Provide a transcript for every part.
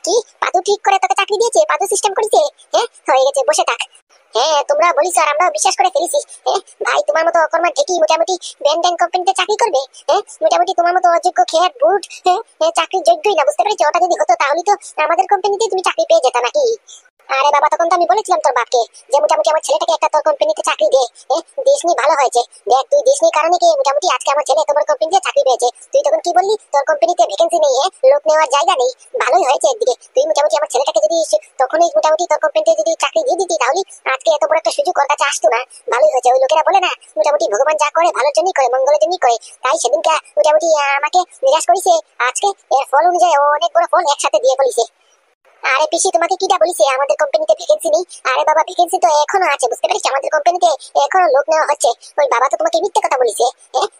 কি পাদু ঠিক করে তোকে চাকরি দিয়েছে? পাদু সিস্টেম করেছে? হ্যাঁ, হয়ে গেছে, বসে থাক। হ্যাঁ, তোমরা বলিস আর আমরা বিশ্বাস করে ফেলেছি। হ্যাঁ ভাই, তোমার মতো অকর্মা ঢেকি মোটামুটি ব্যান্ড কোম্পানিতে চাকরি করবে? হ্যাঁ, মোটামুটি তোমার মতো অযোগ্য খেয়ার বুট চাকরির যোগ্যই না, বুঝতে পেরেছো? ওটা যদি হতো তাহলে তো আমাদের কোম্পানিতে তুমি চাকরি পেয়ে যেতা নাকি? আরে বাবা, তখন তো আমি বলেছিলাম তোর বাপকে যে মোটামুটি আমার ছেলেটাকে একটা তোর কোম্পানিতে চাকরি দে। দিসনি, ভালো হয়েছে। দেখ, তুই দিসনি কারণে কি মোটামুটি আজকে আমার ছেলে তোমার কোম্পানিতে চাকরি পেয়েছে। তুই তখন কি বললি? তোর কোম্পানিতে ভ্যাকেন্সি নেই, লোক নেওয়ার জায়গা নেই। ভালোই হয়েছে একদিকে, তুই মোটামুটি আমার ছেলেটাকে যদি তখনই মোটামুটি তোর কোম্পানিতে যদি চাকরি দিয়ে দিতি তাহলে আজকে এত বড় একটা সুযোগ ওর কাছে আসতো না। ভালোই হয়েছে। ওই লোকেরা বলে না মোটামুটি ভগবান যা করে ভালোর জন্যই করে, মঙ্গলের জন্যই করে। তাই সেদিনকে মোটামুটি আমাকে নিরাশ করেছে, আজকে এর ফল অনুযায়ী অনেক বড় ফল একসাথে দিয়ে বলিছে। আরে পিসি, তোমাকে কিটা বলিছে আমাদের কোম্পানিতে ভ্যাকেন্সি নেই? আরে বাবা, ভ্যাকেন্সি তো এখনো আছে, বুঝতে পেরেছো? আমাদের কোম্পানিতে এখনো লোক নেওয়া হচ্ছে। ওই বাবা তো তোমাকে মিথ্যে কথা বলিছে,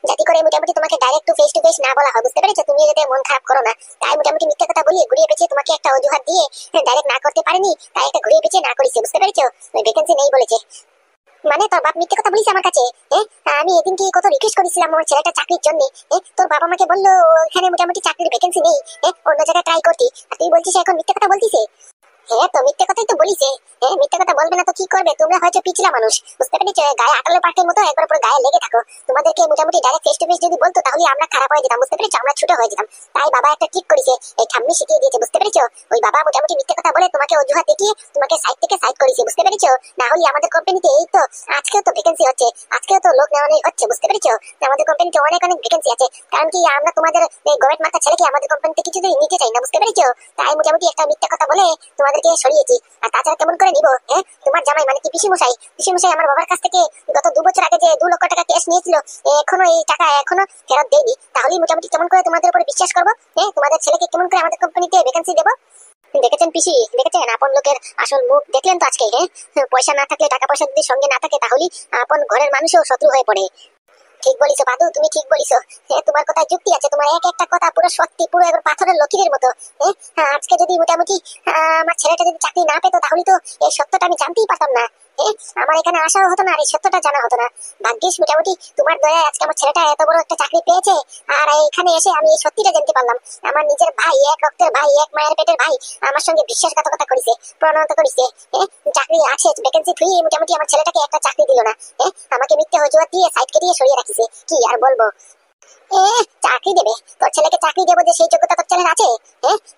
যাতে করে মোটামুটি তোমাকে ডাইরেক্ট টু ফেস না বলা হয়, বুঝতে পেরেছো? তুমি যাতে মন খারাপ করো না, তাই মোটামুটি মিথ্যে কথা বলিয়ে ঘুরিয়ে পেঁচিয়ে তোমাকে একটা অজুহাত দিয়ে ডাইরেক্ট না করতে পারেনি, তাই একটা ঘুরিয়ে পেঁচিয়ে না করেছে, বুঝতে পেরেছো? ওই ভ্যাকেন্সি নেই বলেছে। মানে তোর বাপ মিথ্যে কথা বলিস আমার কাছে? আমি এদিন কি কত রিকোয়েস্ট করেছিলাম আমার ছেলেটা চাকরির জন্য। তোর বাবা আমাকে বললো ওখানে মোটামুটি চাকরির ভ্যাকেন্সি নেই, অন্য জায়গায় ট্রাই করতি, আর তুই বলছিস এখন মিথ্যে কথা বলতিস? হ্যাঁ, তো মিথ্যে কথাই তো বলিছে। মিথ্যে কথা বলবে না তো কি করবে? তোমরা হয়তো পিছলা মানুষ, বুঝতে পেরেছো? গায়ে আটালো পাটের মতো একবার পুরো গায়ে লেগে থাকো। তোমাদেরকে মোটামুটি ডাইরেক্ট ফেস টু ফেস যদি বলতো তাহলে আমরা খারাপ হয়ে যেতাম, বুঝতে পেরেছো? আমরা ছোট হয়ে যেতাম। তাই বাবা একটা ঠিক করেছে, এই ঠাম্মি শিখিয়ে দিয়েছে, বুঝতে পেরেছো? ওই বাবা মোটামুটি মিথ্যে কথা বলে তোমাকে অজুহাত দেখিয়ে তোমাকে সাইড থেকে সাইড করেছে, বুঝতে পেরেছো? না হলে আমাদের কোম্পানিতে এই তো আজকেও তো ভ্যাকেন্সি হচ্ছে, আজকেও তো লোক নেওয়া হচ্ছে, বুঝতে পেরেছো? আমাদের কোম্পানিতে অনেক অনেক ভ্যাকেন্সি আছে, কারণ কি আমরা তোমাদের গভর্নমেন্ট মার্কা ছেলেকে আমাদের কোম্পানিতে কিছুতেই নিতে চাই না, বুঝতে পেরেছো? তাই মোটামুটি একটা মিথ্যে কথা বলে তোমাদেরকে সরিয়েছি। আর তাছাড়া কেমন করে নিবো? তোমার জামাই মানে কি পিসি মশাই আমার বাবার কাছ থেকে গত 2 বছর আগে যে 2 লক্ষ টাকা ক্যাশ নিয়েছিল, এখনো এই টাকা এখনো ফেরত দেয়নি। তাহলে মোটামুটি কেমন করে তোমাদের উপরে বিশ্বাস করবো? তোমাদের ছেলেকে কেমন করে আমাদের কোম্পানিতে ভ্যাকেন্সি দেবো? দেখেছেন পিসি, দেখেছেন আপন লোকের আসল মুখ দেখলেন তো আজকে? পয়সা না থাকলে, টাকা পয়সা যদি সঙ্গে না থাকে তাহলে আপন ঘরের মানুষও শত্রু হয়ে পড়ে। ঠিক বলিছো পাদু, তুমি ঠিক বলিছো। তোমার কথায় যুক্তি আছে, তোমার এক একটা কথা পুরো সত্যি, পুরো একবার পাথরের লকিরের মতো। আজকে যদি মোটামুটি আমার ছেলেটা যদি চাকরি না পেতো তাহলে তো এই সত্যটা আমি জানতেই পারতাম না। আমার এখানে আসাও হতো না, আর এই সত্যটা জানা হতো না। ভাগ্যিস মোটামুটি তোমার দয়ায় আজকে আমার ছেলেটা এত বড় একটা চাকরি পেয়েছে, আর এখানে এসে আমি এই সত্যিটা জানতে পারলাম। আমার নিজের ভাই, এক রক্তের ভাই, এক মায়ের পেটের ভাই আমার সঙ্গে বিশ্বাসঘাতকতা করেছে, প্রণয়ত করেছে। চাকরি আছে, ভ্যাকেন্সি ফ্রি, মোটামুটি আমার ছেলেটাকে একটা চাকরি দিল না। আমাকে মিথ্যে অজুহাত দিয়ে সাইড কেটে সরিয়ে রাখিছে। কি আর বলবো? চাকরি দেবে? তোর ছেলেকে চাকরি দেবো যে সেই যোগ্যতা তোর ছেলের আছে?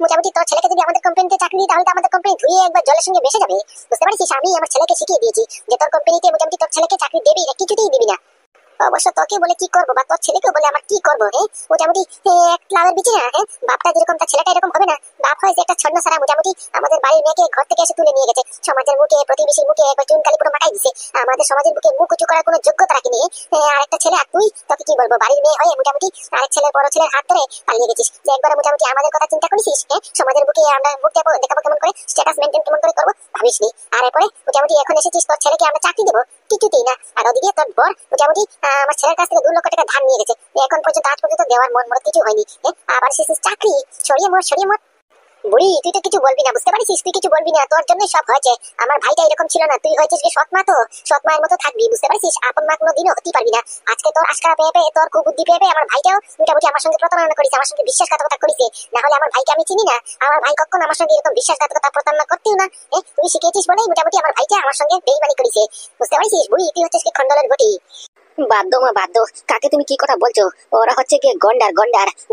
মোটামুটি তোর ছেলেকে যদি আমাদের কোম্পানিতে চাকরি দিই তাহলে তো আমাদের কোম্পানি ধুয়ে একবার জলের সঙ্গে ভেসে যাবে, বুঝতে পারছিস? আমি আমার ছেলেকে শিখিয়ে দিয়েছি যে তোর কোম্পানিতে মোটামুটি তোর ছেলেকে চাকরি দেবি না, কিছুতেই দিবি না। অবশ্য তোকে বলে কি করবো, বা তোর ছেলেকে বলে আমার কি করবো? মোটামুটি এক লাভের বিচি না। বাপটা যেরকম তার ছেলেটা এরকম হবে না। বাপ হয়েছে একটা ছন্ন সারা, মোটামুটি আমাদের বাড়ির মেয়েকে ঘর থেকে এসে তুলে নিয়ে গেছে, সমাজের মুখে প্রতিবেশীর মুখে একবার চুনকালি পুরো মাটাই দিছে, আমাদের সমাজের মুখে মুখ উঁচু করার কোনো যোগ্যতা রাখিনি। আর একটা ছেলে, আর তুই, তোকে কি বলবো, বাড়ির মেয়ে হয়ে মোটামুটি আরেক ছেলের, বড় ছেলের হাত ধরে পালিয়ে গেছিস। যে একবার মোটামুটি আমাদের কথা চিন্তা করেছিস? সমাজের বুকে আমরা মুখ দেখাবো কেমন করে, স্ট্যাটাস মেনটেন কেমন করে করবো ভাবিসনি। আর এরপরে মোটামুটি এখন এসেছিস তোর ছেলেকে আমরা চাকরি দেবো, কিছুতেই না। আর ওদিকে তোর বর মোটামুটি আমার ছেলের কাছ থেকে 2 লক্ষ টাকা ধার নিয়ে গেছে, এখন পর্যন্ত আজ পর্যন্ত দেওয়ার মন মত কিছু হয়নি। আবার শেষে চাকরি, সরিয়ে মর। বুড়ি, তুই তো কিছু বলবি না, বুঝতে পারিস? তুই কিছু বলবি না, তোর জন্যই সব হয়েছে। আমার ভাইটা এরকম ছিল না, তুই হয়েছিস কি সৎ মা, তো সৎ মায়ের মতো থাকবি, বুঝতে পারিস? আপন মা কোনোদিনও হতে পারবি না। আজকে তোর আশকারা পেয়ে তোর কুবুদ্ধি পেয়ে আমার ভাইটাও মোটামুটি আমার সঙ্গে প্রতারণা করেছে, আমার সঙ্গে বিশ্বাসঘাতকতা করেছে। না হলে আমার ভাইকে আমি চিনি না, আমার ভাই কখনো আমার সঙ্গে এরকম বিশ্বাসঘাতকতা প্রতারণা করতেও না। তুই শিখিয়েছিস বলেই মোটামুটি আমার ভাইটা আমার সঙ্গে বেইমানি করেছে, বুঝতে পারিস? বুড়ি, তুই হচ্ছিস কি খন্ডলের ঘটি। বাদ্য মা বাদ্য, কাকে তুমি কি কথা বলছো? ওরা হচ্ছে কি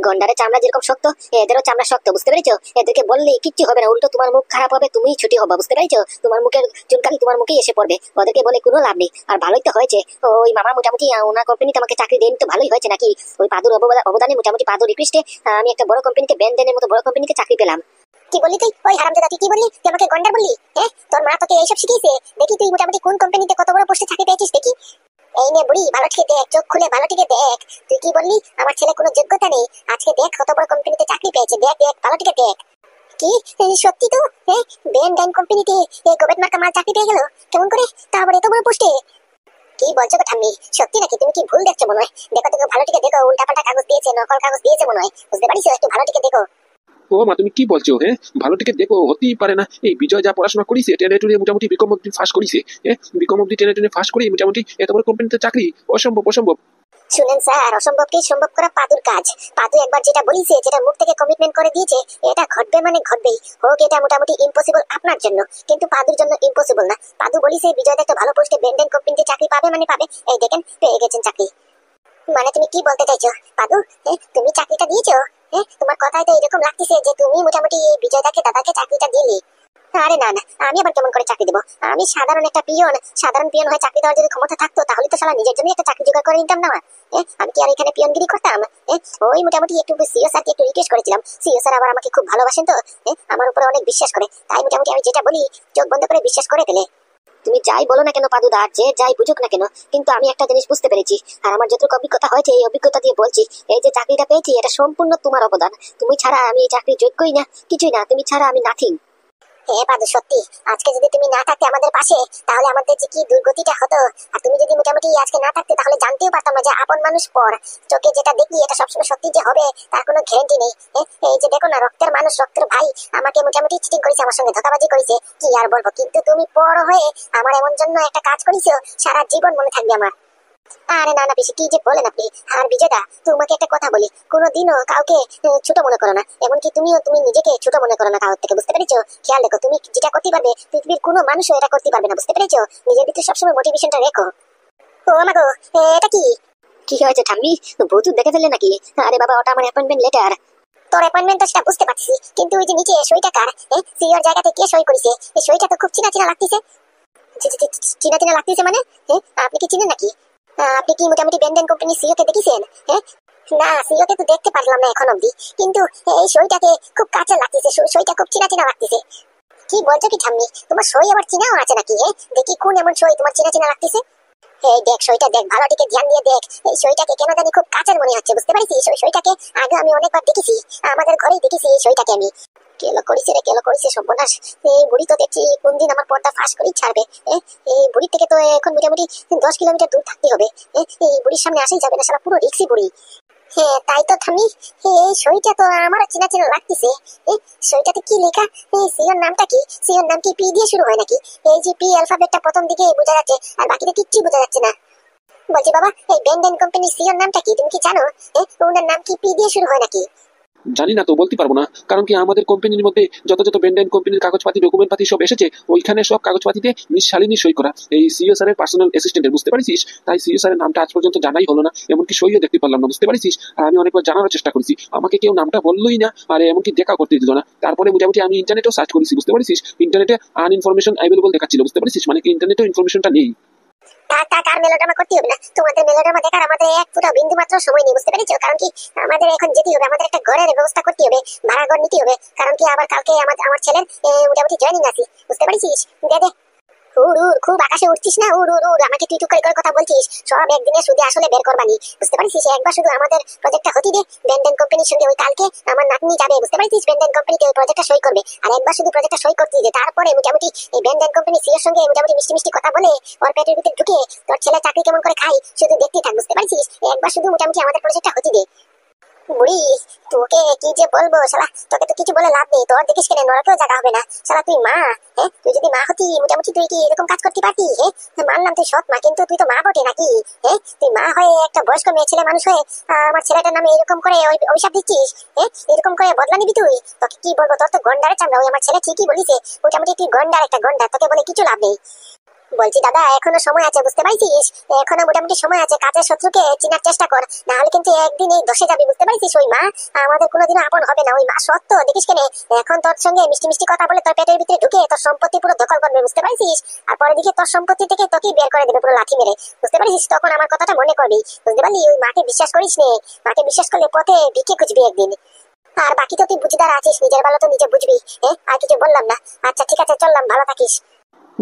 গন্ডারের চামড়া যেরকম শক্ত, এদেরও চামড়া শক্ত, বুঝতে পেরেছো? এদেরকে বললে কিচ্ছু হবে না, উল্টো তোমার মুখ খারাপ হবে, তুমিই ছুটি হবে, বুঝতে পেরেছো? তোমার মুখের চুনকালি তোমার মুখেই এসে পড়বে, ওদেরকে বলে কোনো লাভ নেই। আর ভালোই তো হয়েছে, ওই মামা মোটামুটি ওনার কোম্পানিতে আমাকে চাকরি দেন, তো ভালোই হয়েছে নাকি? ওই পাদুর অবদানে মোটামুটি পাদুর রিকোয়েস্টে আমি একটা বড় কোম্পানিতে ব্যান্ডেনের মতো বড় কোম্পানিতে চাকরি পেলাম। কি বললি তুই? ওই হারামজাদা, তুই কি বললি? তুই আমাকে গন্ডার বললি? তোর মা তোকে এইসব শিখিয়েছে? দেখি তুই মোটামুটি কোন কোম্পানিতে কত বড় পোস্টে চাকরি পেয়েছিস দেখি। এই নে বুড়ি, ভালো থেকে দেখ, চোখ খুলে ভালো থেকে দেখ। তুই কি বললি? আমার ছেলে কোনো যোগ্যতা নেই, আজকে দেখ কত বড় কোম্পানিতে চাকরি পেয়েছে, দেখ ভালো থেকে দেখ। কি সত্যি তো? ব্যান্ড কোম্পানিতে গভর্নমেন্ট মার্কা মাল চাকরি পেয়ে গেল? কেমন করে, তারপরে এত বড় পোস্টে? কি বলছো গো ঠাম্মি? সত্যি নাকি? তুমি কি ভুল দেখছো মনে হয়? দেখো ভালো থেকে দেখো, উল্টাপাল্টা কাগজ দিয়েছে, নকল কাগজ দিয়েছে মনে হয়, বুঝতে পারিস? একটু ভালো থেকে দেখো। ও মা, তুমি কি বলছো? ভালো টিকে দেখো, হতেই পারে না। এই বিজয় যা পড়াশোনা করিছে, টেনে টুনে মোটামুটি বিকম অব্দি ফার্স্ট করিছে। বিকম অব্দি টেনে ফার্স্ট করি মোটামুটি এত বড় কোম্পানিতে চাকরি, অসম্ভব। শুনেন স্যার, অসম্ভবকে সম্ভব করা পাদুর কাজ। পাদু একবার যেটা বলিছে, যেটা মুখ থেকে কমিটমেন্ট করে দিয়েছে, এটা ঘটবে মানে ঘটবেই। হোক এটা মোটামুটি ইম্পসিবল আপনার জন্য, কিন্তু পাদুর জন্য ইম্পসিবল না। পাদু বলিছে বিজয় একটা ভালো পোস্টে বেন্ডেন কোম্পানিতে চাকরি পাবে মানে পাবে। এই দেখেন পেয়ে গেছেন চাকরি। মানে তুমি কি বলতে চাইছো পাদু? তুমি চাকরিটা দিয়েছো? তোমার কথায় তো এরকম লাগতেছে যে তুমি মোটামুটি বিজয়দাকে দাদাকে চাকরিটা দিলি। আরে না না, আমি আবার কেমন করে চাকরি দেবো? আমি সাধারণ একটা পিয়ন। সাধারণ পিয়ন হয়ে চাকরি দেওয়ার যদি ক্ষমতা থাকতো তাহলে তো শালা নিজের জন্য একটা চাকরি জোগাড় করে নিতাম না। আমি কি আর এখানে পিয়নগিরি করতাম? ওই মোটামুটি একটু সিও স্যারকে একটু রিকোয়েস্ট করেছিলাম। সিও স্যার আবার আমাকে খুব ভালোবাসেন তো, আমার উপরে অনেক বিশ্বাস করে, তাই মোটামুটি আমি যেটা বলি চোখ বন্ধ করে বিশ্বাস করে ফেলে। তুমি যাই বলো না কেন পাদুদা, যে যাই বুঝুক না কেন, কিন্তু আমি একটা জিনিস বুঝতে পেরেছি, আর আমার যতটুকু অভিজ্ঞতা হয়েছে এই অভিজ্ঞতা দিয়ে বলছি, এই যে চাকরিটা পেয়েছি এটা সম্পূর্ণ তোমার অবদান। তুমি ছাড়া আমি এই চাকরির যোগ্যই না, কিছুই না। তুমি ছাড়া আমি নাথিং। পাদু সত্যি, আজকে যদি তুমি না থাকতে আমাদের পাশে, তাহলে আমাদের যে কি দুর্গতিটা হতো। আর তুমি যদি মোটামুটি আজকে না থাকতে, তাহলে জানতেও পারতাম না যে আপন মানুষ পর। চোখে যেটা দেখি এটা সবসময় সত্যি যে হবে তার কোনো গ্যারান্টি নেই। এই যে দেখো না, রক্তের মানুষ, রক্তের ভাই আমাকে মোটামুটি চিটিং করেছে, আমার সঙ্গে ধোঁকাবাজি করেছে, কি আর বলবো। কিন্তু তুমি পর হয়ে আমার এমন জন্য একটা কাজ করেছো, সারা জীবন মনে থাকবে আমার। আরে না না পিসি, কি যে বলেন আপনি। আর বিজয়দা, তোমাকে একটা কথা বলি, কোনোদিনও কাউকে ছোট মনে করো না। এমনকি তুমি নিজেকে ছোট মনে করো না কারোর থেকে, বুঝতে পেরেছো? খেয়াল রেখো, তুমি যেটা করতে পারবে পৃথিবীর কোনো মানুষও এটা করতে পারবে না, বুঝতে পেরেছো? নিজের ভিতরে সবসময় মোটিভেশনটা রেখো। ও আমা গো, এটা কি? কি হয়েছে ঠাম্মি? ভূতুত দেখে ফেললে নাকি? আরে বাবা, ওটা আমার অ্যাপয়েন্টমেন্ট লেটার। তোর অ্যাপয়েন্টমেন্ট তো সেটা বুঝতে পারছি, কিন্তু ওই যে নিচে সইটা কার? সিওর জায়গাতে কে সই করেছে? এই সইটা তো খুব চিনা চিনা লাগতেছে। চিনা চিনা লাগতেছে মানে? আপনি কি চিনেন নাকি? আপনি কি মোটামুটি বেন্ডেন কোম্পানির সিইও কে দেখেছেন? না, সিইও কে তো দেখতে পারলাম না এখন অব্দি, কিন্তু এই সইটাকে খুব কাছে লাগতেছে, সইটা খুব চিনা চিনা লাগতেছে। কি বলছো কি ঠাম্মি? তোমার সই আবার চিনাও আছে নাকি? দেখি কোন এমন সই তোমার চিনা চিনা লাগতেছে। এই দেখ সইটা, দেখ ভালো দিকে ধ্যান দিয়ে দেখ। এই সইটাকে কেন জানি খুব কাছের মনে হচ্ছে, বুঝতে পারছিস? ওই সইটাকে আগে আমি অনেকবার দেখেছি, আমাদের ঘরেই দেখেছি এই সইটাকে আমি। কেলো করিছে রে, কেলো করিছে সর্বনাশ। এই বুড়ি তো দেখছি কোন দিন আমার পর্দা ফাঁস করেই ছাড়বে। এই বুড়ির থেকে তো এখন মোটামুটি 10 কিলোমিটার দূর থাকতে হবে। এই বুড়ির সামনে আসেই যাবে না, সারা পুরো রিক্সি বুড়ি। তাই তো থামি। এই সইটা তো আমার চেনা চেনা লাগতেছে। সইটাতে কি লেখা? এই সিওর নামটা কি? সিওর নাম কি পি দিয়ে শুরু হয় নাকি? এই যে পি অ্যালফাবেটটা প্রথম দিকে বোঝা যাচ্ছে, আর বাকিটা কিচ্ছু বোঝা যাচ্ছে না। বলছি বাবা, এই বেন্ডেন কোম্পানির সিওর নামটা কি তুমি কি জানো? ওনার নাম কি পি দিয়ে শুরু হয় নাকি? জানি না তো, বলতে পারবো না, কারণ কি আমাদের কোম্পানির মধ্যে যত যত বেন্ডেন কোম্পানির কাগজপাতি ডকুমেন্ট পাতি সব এসেছে, ওইখানে সব কাগজপাতিতে মিস শালিনী সই করা, এই সিইও স্যারের পার্সোনাল অ্যাসিস্ট্যান্টের, বুঝতে পারছিস? তাই সিইও স্যারের নামটা আজ পর্যন্ত জানাই হলো না, এমনকি সইও দেখতে পারলাম না, বুঝতে পারছিস? আর আমি অনেকবার জানার চেষ্টা করেছি, আমাকে কেউ নামটা বললোই না, আর এমনকি দেখা করতে দিল না। তারপরে মোটামুটি আমি ইন্টারনেটেও সার্চ করেছি, বুঝতে পারছিস? ইন্টারনেটে আনইনফরমেশন অ্যাভেলেবল দেখাচ্ছিল, বুঝতে পারছিস? মানে কি ইন্টারনেটেও ইনফরমেশনটা নেই। তার মেলোড্রামা করতে হবে না, তোমাদের মেলোড্রামা দেখার আমাদের এক ফুটা বিন্দু মাত্র সময় নেই, বুঝতে পেরেছো? কারণ কি আমাদের এখন যেতে হবে, আমাদের একটা ঘরের ব্যবস্থা করতে হবে, ভাড়া ঘর নিতে হবে। কারণ কি আবার কালকে আমার ছেলের মোটামুটি জয়েনিং আছে, বুঝতে পারছিস? দে উড় উড়, খুব আকাশে উঠছিস না, উড় উড় উড়, আমাকে তুই করে করে কথা বলছিস। সব একদিনে সুদে আসলে বের করবানি, বুঝতে পারছিস? একবার শুধু আমাদের প্রজেক্টটা হতে দে, বেন্ডেন কোম্পানির সঙ্গে ওই কালকে আমার নাতনি যাবে, বুঝতে পারছিস? বেন্ডেন কোম্পানিকে ওই প্রজেক্টটা সই করবে, আর একবার শুধু প্রজেক্টটা সই করতে দে, তারপরে মোটামুটি এই বেন্ডেন কোম্পানি সিওর সঙ্গে মোটামুটি মিষ্টি মিষ্টি কথা বলে ওর পেটের ভিতরে ঢুকে তোর ছেলে চাকরি কেমন করে খাই শুধু দেখতেই থাক, বুঝতে পারছিস? একবার শুধু মোটামুটি আমাদের প্রজেক্টটা হতে দে। বুড়ি, তোকে কি যে বলবো শালা, তোকে তো কিছু বলে লাভ নেই। তোর দেখিস কেন নরকেও জায়গা হবে না শালা, তুই মা। তুই যদি মা হতি মোটামুটি তুই কি এরকম কাজ করতে পারতি? মানলাম তুই সৎ মা, কিন্তু তুই তো মা বটে নাকি? তুই মা হয়ে একটা বয়স্ক মেয়ে ছেলে মানুষ হয়ে আমার ছেলেটার নামে এরকম করে অভিশাপ দিচ্ছিস? এরকম করে বদলা নিবি তুই? তোকে কি বলবো, তোর তো গন্ডারে চামড়া। ওই আমার ছেলে ঠিকই বলিছে, মোটামুটি তুই গন্ডার, একটা গন্ডার, তোকে বলে কিছু লাভ নেই। বলছি দাদা, এখনো সময় আছে, বুঝতে পারছিস? এখনো মোটামুটি সময় আছে, কাজের শত্রুকে চিনার চেষ্টা কর, না হলে কিন্তু একদিন এই দশে যাবি, বুঝতে পারছিস? ওই মা আমাদের কোনোদিনও আপন হবে না। ওই মা সত্য দেখিস কেন এখন তোর সঙ্গে মিষ্টি মিষ্টি কথা বলে তোর পেটের ভিতরে ঢুকে তোর সম্পত্তি পুরো দখল করবে, বুঝতে পারছিস? আর পরে দিকে তোর সম্পত্তি থেকে তোকেই বের করে দেবে পুরো লাথি মেরে, বুঝতে পারছিস? তখন আমার কথাটা মনে করবি, বুঝতে পারলি? ওই মাকে বিশ্বাস করিস নে, মাকে বিশ্বাস করলে পথে ভিক্ষে খুঁজবি একদিন। আর বাকি তো তুই বুঝিদার আছিস, নিজের ভালো তো নিজে বুঝবি। আর কিছু বললাম না। আচ্ছা ঠিক আছে, চললাম, ভালো থাকিস।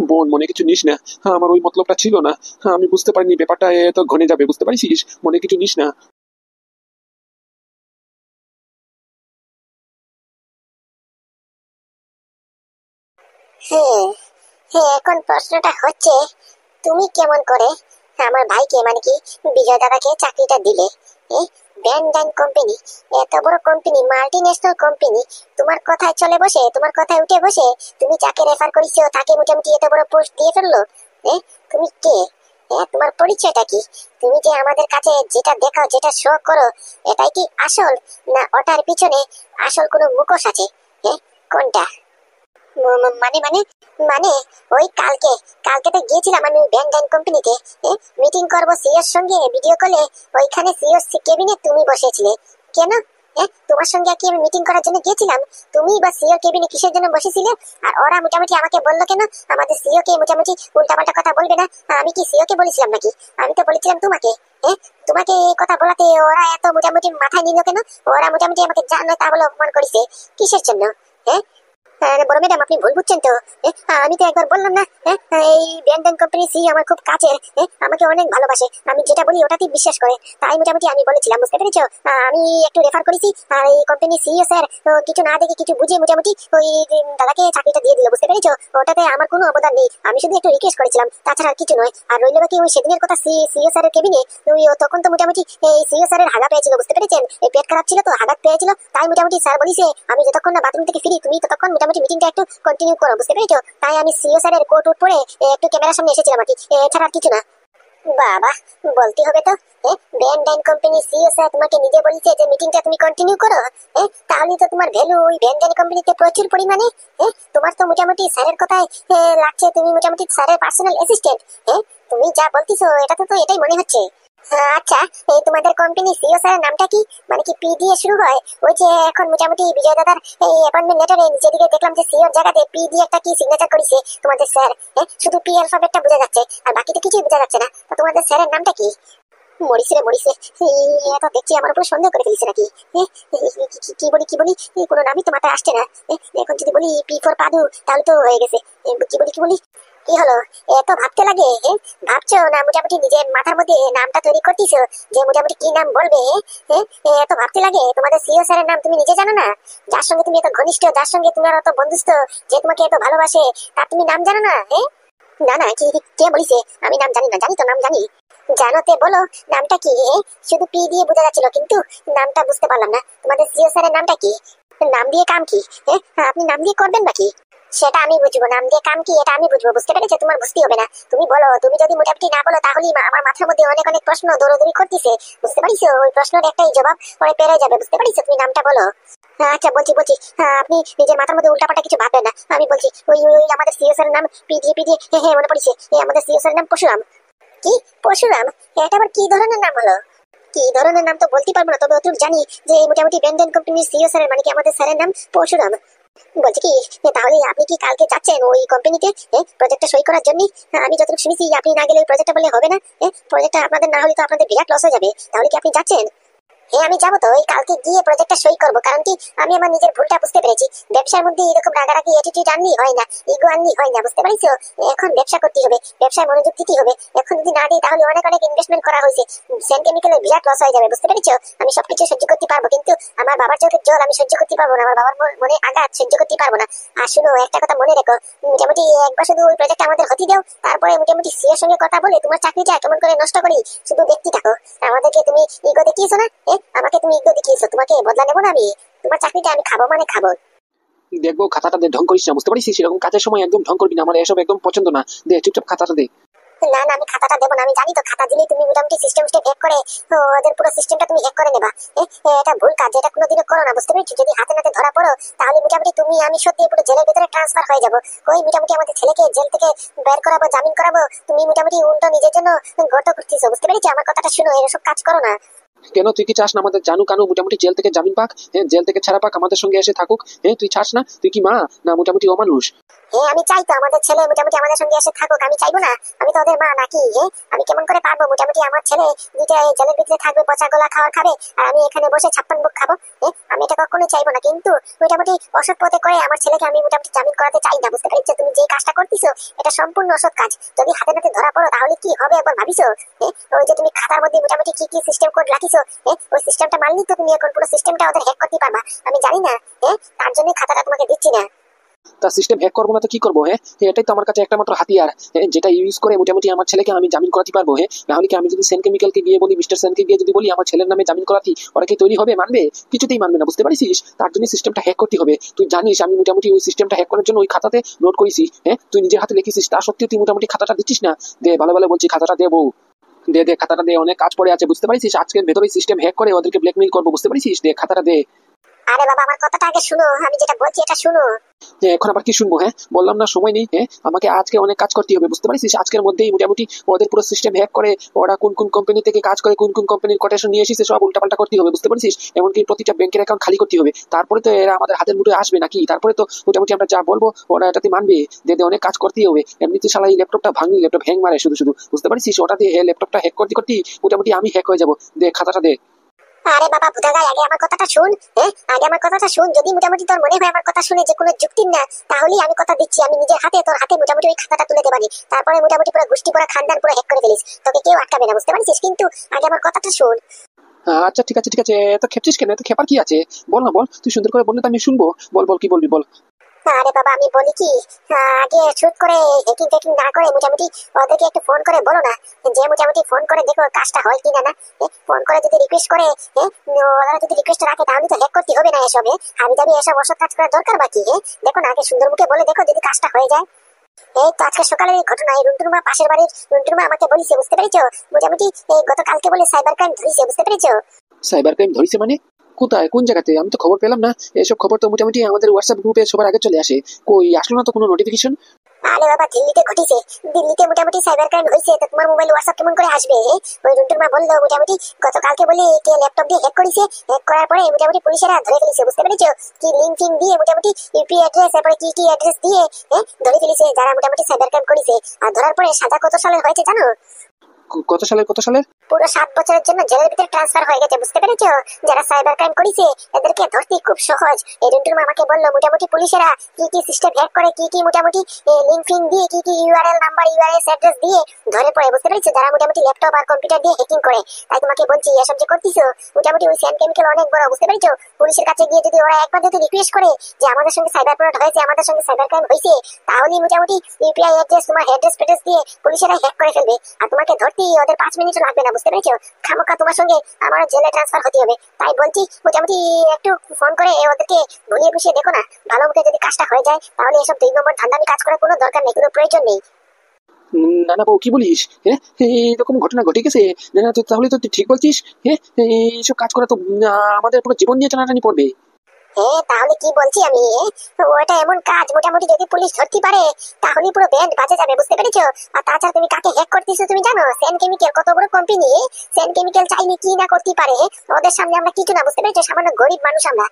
বোন, মনে কিছু নিস না, আমার ওই মতলবটা ছিল না, আমি বুঝতে পারিনি ব্যাপারটা এত ঘনে যাবে, বুঝতে পারছিস? মনে কিছু নিস না। হ্যাঁ এখন প্রশ্নটা হচ্ছে, তুমি কেমন করে আমার ভাইকে মানে কি বিজয় দাদাকে চাকরিটা দিলে? ব্যান্ডাইন কোম্পানি, এত বড় কোম্পানি, মাল্টি ন্যাশনাল কোম্পানি, তোমার কথায় চলে বসে, তোমার কথায় উঠে বসে তুমি যাকে রেফার করিছো তাকে মোটামুটি এত বড় পোস্ট দিয়ে ফেললো। তুমি কে? তোমার পরিচয়টা কি? তুমি যে আমাদের কাছে যেটা দেখাও, যেটা শো করো, এটাই কি আসল, না ওটার পিছনে আসল কোনো মুখোশ আছে? কোনটা? মানে মানে মানে ওই কালকে কালকে তো গিয়েছিলাম আমি ব্যান্ডাইন কোম্পানিতে মিটিং করবো সিওর সঙ্গে ভিডিও কলে। ওইখানে সিওর কেবিনে তুমি বসেছিলে কেন? তোমার সঙ্গে কি আমি মিটিং করার জন্য গিয়েছিলাম? তুমি বা সিওর কেবিনে কিসের জন্য বসেছিলে? আর ওরা মোটামুটি আমাকে বললো কেন আমাদের সিও কে মোটামুটি উল্টাপাল্টা কথা বলবে না? আমি কি সিও কে বলেছিলাম নাকি? আমি তো বলেছিলাম তোমাকে। তোমাকে এই কথা বলাতে ওরা এত মোটামুটি মাথায় নিল কেন? ওরা মোটামুটি আমাকে যা নয় তা বলে অপমান করেছে কিসের জন্য? হ্যাঁ বড় ম্যাডাম, আপনি ভুল বুঝছেন তো। আমি তো একবার বললাম না, এই ব্যান্ডন কোম্পানি সি আমার খুব কাছের, আমাকে অনেক ভালোবাসে, আমি যেটা বলি ওটাতেই বিশ্বাস করে, তাই মোটামুটি আমি বলেছিলাম, বুঝতে পেরেছো? আমি একটু রেফার করেছি, আর এই কোম্পানি সিইও স্যার কিছু না দেখে কিছু বুঝে মোটামুটি ওই দাদাকে চাকরিটা দিয়ে দিল, বুঝতে পেরেছো? ওটাতে আমার কোনো অবদান নেই, আমি শুধু একটু রিকোয়েস্ট করেছিলাম, তাছাড়া আর কিছু নয়। আর রইল বাকি ওই সেদিনের কথা, সিইও স্যারের কেবিনে ওই তখন তো মোটামুটি এই সিইও স্যারের হাগা পেয়েছিল, বুঝতে পেরেছেন? এই পেট খারাপ ছিল তো হাগা পেয়েছিল, তাই মোটামুটি স্যার বলিছে আমি যতক্ষণ না বাথরুম থেকে ফিরি তুমি ততক্ষণ মোটামুটি মিটিংটা একটু কন্টিনিউ করো, বুঝতে পেরেছো? তাই আমি সিইও স্যারের কোট উট পরে একটু ক্যামেরার সামনে এসেছিলাম আর কি, এছাড়া আর কিছু না। বাবা, বলতে হবে তো, ব্যান্ডাইন কোম্পানি সিইও স্যার তোমাকে নিজে বলেছে যে মিটিংটা তুমি কন্টিনিউ করো, তাহলে তো তোমার ভ্যালু ওই ব্যান্ডাইন কোম্পানিতে প্রচুর পরিমাণে। তোমার তো মোটামুটি স্যারের কথায় লাগছে তুমি মোটামুটি স্যারের পার্সোনাল অ্যাসিস্ট্যান্ট। তুমি যা বলতিছো এটাতে তো এটাই মনে হচ্ছে। আচ্ছা, এই তোমাদের কোম্পানি সিইও স্যারের নামটা কি? মানে কি পি দিয়ে শুরু হয়? ওই যে এখন মোটামুটি বিজয় দাদার এই অ্যাপয়েন্টমেন্ট লেটারে নিচের দিকে দেখলাম যে সিইওর জায়গাতে পি দিয়ে একটা কি সিগনেচার করেছে তোমাদের স্যার। শুধু পি অ্যালফাবেটটা বোঝা যাচ্ছে, আর বাকিটা কিছুই বোঝা যাচ্ছে না। তো তোমাদের স্যারের নামটা কি? মরিসে রে মরিসে, এত দেখছি আমার উপর সন্দেহ করে ফেলিস নাকি? কি বলি কি বলি, কোনো নামই তো মাথায় আসছে না। এখন যদি বলি পি ফর পাদু তাহলে তো হয়ে গেছে। কি বলি কি হলো? এত ভাবতে লাগে? ভাবছো না মোটামুটি নিজের মাথার মধ্যে নামটা তৈরি করতেছো যে মোটামুটি কি নাম বলবে? এত ভাবতে লাগে? তোমাদের সিইও স্যারের নাম তুমি নিজে জানো না? যার সঙ্গে তুমি এত ঘনিষ্ঠ, যার সঙ্গে তোমার এত বন্ধুত্ব, যে তোমাকে এত ভালোবাসে, তার তুমি নাম জানো না? না না, কি কে বলিছে আমি নাম জানি না? জানি তো, নাম জানি। জানোতে বলো নামটা কি? শুধু পি দিয়ে বোঝা যাচ্ছিল, কিন্তু নামটা বুঝতে পারলাম না। তোমাদের সিইও স্যারের নামটা কি? নাম দিয়ে কাম কি? আপনি নাম দিয়ে করবেন নাকি? সেটা আমি বুঝবো, নাম দিয়ে কাম কি এটা আমি বুঝবো, বুঝতে পেরেছো? তোমার বুঝতে হবে না, তুমি বলো। তুমি যদি মোটামুটি না বলো তাহলে আমার মাথার মধ্যে অনেক অনেক প্রশ্ন দৌড়দৌড়ি করতেছে, বুঝতে পারিছো? ওই প্রশ্নের একটাই জবাব পরে পেরে যাবে, বুঝতে পারিছো? তুমি নামটা বলো। আচ্ছা বলছি, আপনি নিজের মাথার মধ্যে উল্টাপাল্টা কিছু ভাববেন না, আমি বলছি। ওই ওই আমাদের সিইও স্যারের নাম পি দিয়ে হ্যাঁ মনে পড়েছে, আমাদের সিইও স্যারের নাম পরশুরাম। কি পরশুরাম? এটা আবার কি ধরনের নাম হলো? কি ধরনের নাম তো বলতে পারবো না, তবে অতটুকু জানি যে মোটামুটি ব্যান্ডেন কোম্পানির সিইও স্যারের মানে কি আমাদের স্যারের নাম পরশুরাম। বলছি কি, তাহলে আপনি কি কালকে যাচ্ছেন ওই কোম্পানিতে প্রজেক্টটা সই করার জন্য? আমি যতটুকু শুনেছি আপনি না গেলে ওই প্রজেক্টটা বললে হবে না। প্রজেক্টটা আপনাদের না হলে তো আপনাদের বিরাট লস হয়ে যাবে। তাহলে কি আপনি যাচ্ছেন? আমি যাবো তো, ওই কালকে গিয়ে প্রজেক্টটা সই করবো। কারণ কি, আমি আমার নিজের ভুলটা বুঝতে পেরেছি। ব্যবসার মধ্যে এরকম রাগারাগি অ্যাটিটিউড আনলেই হয় না, ইগো আনলেই হয় না, বুঝতে পারিস? এখন ব্যবসা করতে হবে, ব্যবসায় মনোযোগ দিতে হবে। এখন যদি না দিই তাহলে অনেক অনেক ইনভেস্টমেন্ট করা হয়েছে, সেন্ট কেমিক্যালের বিরাট লস হয়ে যাবে, বুঝতে পেরেছো? আমি সবকিছু সহ্য করতে পারবো, কিন্তু আমার বাবার চোখের জল আমি সহ্য করতে পারবো না, আমার বাবার মনে আঘাত সহ্য করতে পারবো না। আর শুনো, একটা কথা মনে রেখো, মোটামুটি একবার শুধু ওই প্রজেক্ট আমাদের হতে দাও, তারপরে মোটামুটি সিএর সঙ্গে কথা বলে তোমার চাকরিটা কেমন করে নষ্ট করি শুধু দেখতে থাকো। আমাদেরকে তুমি ইগো দেখিয়েছো না, আমাকে তুমি ইগো দেখিয়েছো, তোমাকে বদলা নেবো না আমি। তোমার চাকরিটা আমি খাবো মানে খাবো। দেখবো খাতাটা দে, ঢং করিস না, বুঝতে পারিস? সেরকম কাজের সময় একদম ঢং করবি না, আমার এসব একদম পছন্দ না। দে চুপচাপ খাতাটা দে। না না, আমি খাতাটা দেবো না। আমি জানি তো খাতা দিলেই তুমি মোটামুটি সিস্টেমটা হ্যাক করে ওদের পুরো সিস্টেমটা তুমি হ্যাক করে নেবা। এটা ভুল কাজ, এটা কোনোদিনও করো না, বুঝতে পেরেছো? যদি হাতে নাতে ধরা পড়ো তাহলে মোটামুটি তুমি আমি সত্যি পুরো জেলের ভিতরে ট্রান্সফার হয়ে যাবো। ওই মোটামুটি আমাদের ছেলেকে জেল থেকে বের করাবো, জামিন করাবো, তুমি মোটামুটি উল্টো নিজের জন্য গর্ত করতেছো, বুঝতে পেরেছো? আমার কথাটা শুনো, এসব কাজ করো না। কেন, তুই কি চাস না আমাদের জানু কানু মোটামুটি জেল থেকে জামিন পাক? জেল থেকে ছাড়া পাক, আমাদের সঙ্গে এসে থাকুক? তুই চাস না? তুই কি মা না মোটামুটি অমানুষ? আমি চাই তো আমাদের ছেলে মোটামুটি আমাদের সঙ্গে এসে থাকুক, আমি চাইবো না? আমি তো ওদের মা নাকি? আমি কেমন করে পারবো? মোটামুটি আমার ছেলে দুইটা এই জেলের ভিতরে থাকবে, পচা গোলা খাবার খাবে, আর আমি এখানে বসে 56 বুক খাবো? আমি এটা কখনোই চাইবো না। কিন্তু মোটামুটি অসৎ পথে করে আমার ছেলেকে আমি মোটামুটি জামিন করাতে চাই না, বুঝতে পেরেছো? তুমি যে কাজটা করতেছো এটা সম্পূর্ণ অসৎ কাজ। যদি হাতে নাতে ধরা পড়ো তাহলে কি হবে একবার ভাবিছো? ওই যে তুমি খাতার মধ্যে মোটামুটি কি কি সিস্টেম কোড রাখিছো, ওই সিস্টেমটা মানলেই তো তুমি এখন পুরো সিস্টেমটা ওদের হ্যাক করতে পারবা। আমি জানি না, তার জন্য খাতাটা তোমাকে দিচ্ছি না। তা সিস্টেম হ্যাক করবো না তো কি করবো? হ্যাঁ, এটাই তো আমার কাছে একটা মাত্র হাতিয়ার, হ্যাঁ, যেটা ইউজ করে মোটামুটি আমার ছেলেকে আমি জামিন করাতে পারবো। হ্যাঁ, নাহলে কি আমি যদি সেন কেমিক্যালকে গিয়ে বলি, মিস্টার সেনকে গিয়ে যদি বলি আমার ছেলের নামে জামিন করাতি, ওরা কি তৈরি হবে? মানবে? কিছুতেই মানবে না, বুঝতে পারিস? তার জন্য সিস্টেমটা হ্যাক করতে হবে। তুই জানিস আমি মোটামুটি ওই সিস্টেমটা হ্যাক করার জন্য ওই খাতাতে নোট করেছি। হ্যাঁ, তুই নিজের হাতে লিখেছিস, তা সত্ত্বেও তুই মোটামুটি খাতাটা দিচ্ছিস না। দে, ভালো ভালো বলছি, খাতাটা দে বউ, দে দে খাতাটা দে, অনেক কাজ পড়ে আছে, বুঝতে পারিস? আজকের ভেতরে সিস্টেম হ্যাক করে ওদেরকে ব্ল্যাকমেইল করবো, বুঝতে পারিস? দে খাতাটা দে। আরে বাবা আমার কথাটা আগে শুনো, আমি যেটা বলছি এটা শুনো। এখন আবার কি শুনবো? হ্যাঁ, বললাম না সময় নেই। হ্যাঁ, আমাকে আজকে অনেক কাজ করতে হবে, বুঝতে পারিস? আজকের মধ্যেই মোটামুটি ওদের পুরো সিস্টেম হ্যাক করে ওরা কোন কোন কোম্পানি থেকে কাজ করে, কোন কোন কোম্পানির কোটেশন নিয়ে এসেছে সব উল্টাপাল্টা করতে হবে, বুঝতে পারছিস? এমনকি প্রতিটা ব্যাংকের অ্যাকাউন্ট খালি করতে হবে, তারপরে তো এরা আমাদের হাতের মুঠোয় আসবে নাকি? তারপরে তো মোটামুটি আমরা যা বলবো ওরা এটাতে মানবে। দে দে, অনেক কাজ করতেই হবে। এমনিতে শালা এই ল্যাপটপটা ভাঙলি, ল্যাপটপ হ্যাং মারে শুধু শুধু, বুঝতে পারছিস? ওটা দিয়ে ল্যাপটপটা হ্যাক করতে করতে মোটামুটি আমি হ্যাক হয়ে যাবো। দে খাতাটা দে। আরে বাবা ভুদাগাই, আগে আমার কথাটা শুন। হ্যাঁ, আগে আমার কথাটা শুন। যদি মোটামুটি তোর মনে হয় আমার কথা শুনে যে কোনো যুক্তি না, তাহলেই আমি কথা দিচ্ছি আমি নিজের হাতে তোর হাতে মোটামুটি ওই খাতাটা তুলে দেবানি। তারপরে মোটামুটি পুরো গোষ্ঠী পুরো খানদান পুরো হ্যাক করে ফেলিস, তোকে কেউ আটকাবে না, বুঝতে পারছিস? কিন্তু আগে আমার কথাটা শুন। আচ্ছা ঠিক আছে ঠিক আছে, এত খেপছিস কেন? এত খেপার কি আছে? বল না বল, তুই সুন্দর করে বললে তো আমি শুনবো। বল বল, কি বলবি বল। আরে বাবা আমি বলি কি, আগে শুট করে হ্যাকিং টেকিং না করে মোটামুটি ওদেরকে একটু ফোন করে বলো না, যে মোটামুটি ফোন করে দেখো কাজটা হয় কিনা না। ফোন করে যদি রিকোয়েস্ট করে, ওরা যদি রিকোয়েস্ট রাখে তাহলে তো হ্যাক করতে হবে না এসবে। আমি যাবি এসব অসৎ কাজ করার দরকার বাকি। দেখো না আগে সুন্দর মুখে বলে দেখো যদি কাজটা হয়ে যায়। এই তো আজকে সকালের এই ঘটনা, এই রুন্টুর মা পাশের বাড়ির রুন্টুর মা আমাকে বলিছে, বুঝতে পেরেছো? মোটামুটি এই গতকালকে বলে সাইবার ক্রাইম ধরিছে, বুঝতে পেরেছো? সাইবার ক্রাইম ধরেছে মানে? কোথায়, কোন জায়গাতে? আমি তো খবর পেলাম না। এসব খবর তো মোটামুটি আমাদের হোয়াটসঅ্যাপ গ্রুপে সবার আগে চলে আসে, কই আসলো না তো কোনো নোটিফিকেশন। আরে বাবা দিল্লিতে ঘটেছে, দিল্লিতে মোটামুটি সাইবার ক্রাইম হয়েছে, তো তোমার মোবাইল হোয়াটসঅ্যাপ কেমন করে আসবে? ওই রুন্টুর মা বললো মোটামুটি গতকালকে বলে কে ল্যাপটপ দিয়ে হ্যাক করেছে, হ্যাক করার পরে মোটামুটি পুলিশেরা ধরে ফেলেছে, বুঝতে পেরেছো? কি লিঙ্ক ফিঙ্ক দিয়ে মোটামুটি ইউপিআই অ্যাড্রেস, তারপরে কি কি অ্যাড্রেস দিয়ে ধরে ফেলেছে যারা মোটামুটি সাইবার ক্রাইম করেছে। আর ধরার পরে সাজা কত সালের হয়েছে জানো? কত সালের, কত সালের? পুরো 7 বছরের জন্য জেলের ভিতরে ট্রান্সফার হয়ে গেছে, বুঝতে পেরেছো? যারা সাইবার ক্রাইম করেছে এদেরকে ধরতে খুব সহজ। এই রুন্টুর মা আমাকে বললো মোটামুটি পুলিশেরা কি কি সিস্টেম হ্যাক করে, কি কি মোটামুটি লিঙ্ক ফিঙ্ক দিয়ে, কি কি ইউআরএল নাম্বার ইউআরএস অ্যাড্রেস দিয়ে ধরে পড়ে, বুঝতে পেরেছো? যারা মোটামুটি ল্যাপটপ আর কম্পিউটার দিয়ে হ্যাকিং করে। তাই তোমাকে বলছি এসব যে করতেছো মোটামুটি ওই সেন কেমিক্যাল অনেক বড়, বুঝতে পেরেছো? পুলিশের কাছে গিয়ে যদি ওরা একবার যদি রিকোয়েস্ট করে যে আমাদের সঙ্গে সাইবার ফ্রড হয়েছে, আমাদের সঙ্গে সাইবার ক্রাইম হয়েছে, তাহলে মোটামুটি ইউপিআই অ্যাড্রেস তোমার অ্যাড্রেস ফ্যাড্রেস দিয়ে পুলিশেরা হ্যাক করে ফেলবে। আর তোমাকে ধরতে ওদের 5 মিনিট লাগবে না, বুঝতে পেরেছো? খামোকা তোমার সঙ্গে আমার জেলে ট্রান্সফার হতে হবে। তাই বলছি মোটামুটি একটু ফোন করে ওদেরকে ভুলিয়ে বুঝিয়ে দেখো না, ভালো মুখে যদি কাজটা হয়ে যায় তাহলে এসব 2 নম্বর ধান্দামি কাজ করার কোনো দরকার নেই, কোনো প্রয়োজন নেই। না না বউ, কি বলিস? হ্যাঁ, এরকম ঘটনা ঘটে গেছে? না না, তাহলে তো তুই ঠিক বলছিস। হ্যাঁ, এইসব কাজ করা তো আমাদের পুরো জীবন নিয়ে টানাটানি পড়বে। তাহলে কি বলছি আমি, ওটা এমন কাজ মোটামুটি যদি পুলিশ ধরতে পারে তাহলে পুরো ব্যান্ড বাজে যাবে, বুঝতে পেরেছো? আর তাছাড়া তুমি কাকে হ্যাক করতেছো তুমি জানো? সেন কেমিক্যাল কত বড় কোম্পানি। সেন কেমিক্যাল চাইলে কি না করতে পারে, ওদের সামনে আমরা কিছু না, বুঝতে পেরেছো? সামান্য গরিব মানুষ আমরা।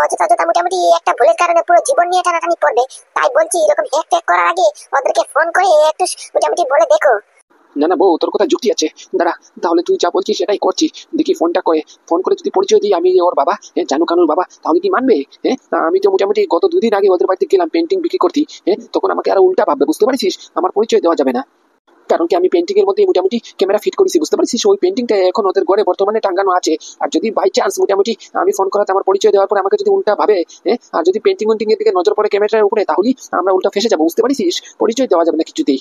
অযথা অযথা মোটামুটি একটা ভুলের কারণে পুরো জীবন নিয়ে টানাটানি পড়বে। তাই বলছি এরকম হ্যাক ট্যাক করার আগে ওদেরকে ফোন করে একটু মোটামুটি বলে দেখো। না না বউ, তোর কথা যুক্তি আছে, দাঁড়া। তাহলে তুই যা বলছিস সেটাই করছি। দেখি ফোনটা করে, ফোন করে যদি পরিচয় দিই আমি ওর বাবা, জানু কানুর বাবা, তাহলে কি মানবে? হ্যাঁ, আমি তো মোটামুটি গত 2 দিন আগে ওদের বাড়িতে গেলাম পেন্টিং বিক্রি করতে। হ্যাঁ, তখন আমাকে আরো উল্টা ভাববে, বুঝতে পারছিস? আমার পরিচয় দেওয়া যাবে না, কারণ কি আমি পেন্টিং এর মধ্যে মোটামুটি ক্যামেরা ফিট করেছি, বুঝতে পারছিস? ওই পেন্টিংটা এখন ওদের ঘরে বর্তমানে টাঙ্গানো আছে। আর যদি বাই চান্স মোটামুটি আমি ফোন করাতে আমার পরিচয় দেওয়ার পর আমাকে যদি উল্টা ভাবে, আর যদি পেন্টিং এর দিকে নজর পড়ে ক্যামেরার উপরে, তাহলে আমরা উল্টা ফেসে যাবো, বুঝতে পারছিস? পরিচয় দেওয়া যাবে না কিছুতেই।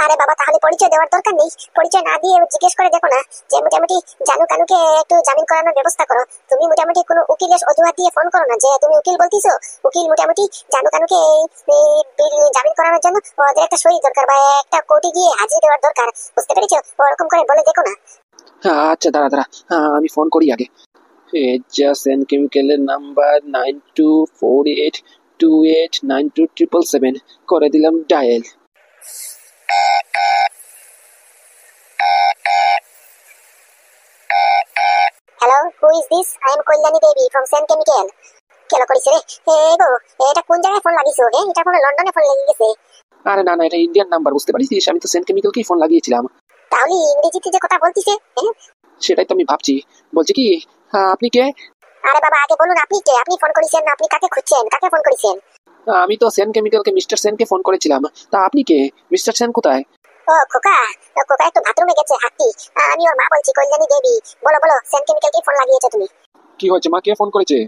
আরে বাবা তাহলে পরিচয় দেওয়ার দরকার নেই, পরিচয় না দিয়ে জিজ্ঞেস করে দেখো না যে মোটামুটি জানু কানুকে একটু জামিন করানোর ব্যবস্থা করো। তুমি মোটামুটি কোনো উকিলের অজুহাত দিয়ে ফোন করো না যে তুমি উকিল বলতিছো, উকিল মোটামুটি জানু কানুকে জামিন করানোর জন্য ওদের একটা সই দরকার বা একটা কোর্টে গিয়ে হাজির দেওয়ার দরকার, বুঝতে পেরেছো? ওরকম করে বলে দেখো না। আচ্ছা দাঁড়া দাঁড়া, আমি ফোন করি আগে। জাস্ট এন্ড কেমিক্যালের নাম্বার 9248289277 করে দিলাম dial. Hello, who is this? I am Kalyani Devi from Sen chemical. কেন করিস রে? গো এটা কোন জায়গায় ফোন লাগিয়েছো? এটা কোনো লন্ডনে ফোন লেগে গেছে। আরে না না, এটা ইন্ডিয়ান নাম্বার, বুঝতে পারিস? আমি তো সেন্ট কেমিক্যালকেই ফোন লাগিয়েছিলাম। তাহলে ইংরেজিতে যে কথা বলতিছে। সেটাই তো আমি ভাবছি। বলছি কি, আপনি কে? আরে বাবা আগে বলুন আপনি কে? আপনি ফোন করেছেন না আপনি কাকে খুঁজছেন? কাকে ফোন করেছেন? আমি তো সেন কেমিক্যালকে মিস্টার সেনকে ফোন করেছিলাম। তা আপনি কে? মিস্টার সেন কোথায়? ও খোকা, খোকা একটু বাথরুমে গেছে হাঁটতি। আমি ওর মা বলছি, কল্যাণী দেবী। বলো বলো, সেন কেমিক্যালকে ফোন লাগিয়েছো তুমি? কি হয়েছে মা, কে ফোন করেছে?